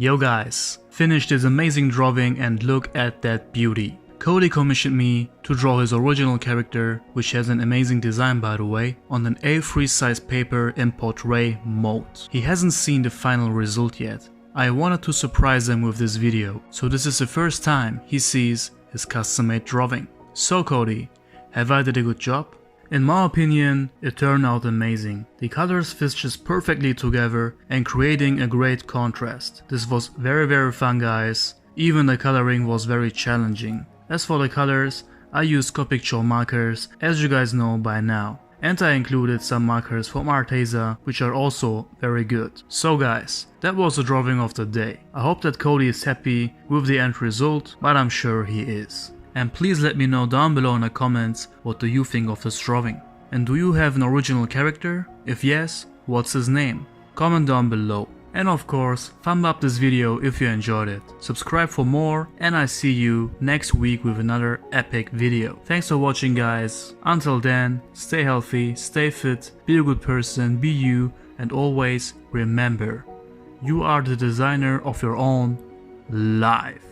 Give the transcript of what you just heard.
Yo guys, finished this amazing drawing and look at that beauty. Cody commissioned me to draw his original character, which has an amazing design by the way, on an A3 size paper in portrait mode. He hasn't seen the final result yet. I wanted to surprise him with this video, so this is the first time he sees his custom-made drawing. So Cody, have I did a good job? In my opinion, it turned out amazing. The colors fit just perfectly together and creating a great contrast. This was very fun guys, even the coloring was very challenging. As for the colors, I used Copic Show markers, as you guys know by now. And I included some markers from Arttolg, which are also very good. So guys, that was the drawing of the day. I hope that Cody is happy with the end result, but I'm sure he is. And please let me know down below in the comments what do you think of this drawing. And do you have an original character? If yes, what's his name? Comment down below. And of course, thumb up this video if you enjoyed it. Subscribe for more and I see you next week with another epic video. Thanks for watching guys. Until then, stay healthy, stay fit, be a good person, be you, and always remember, you are the designer of your own life.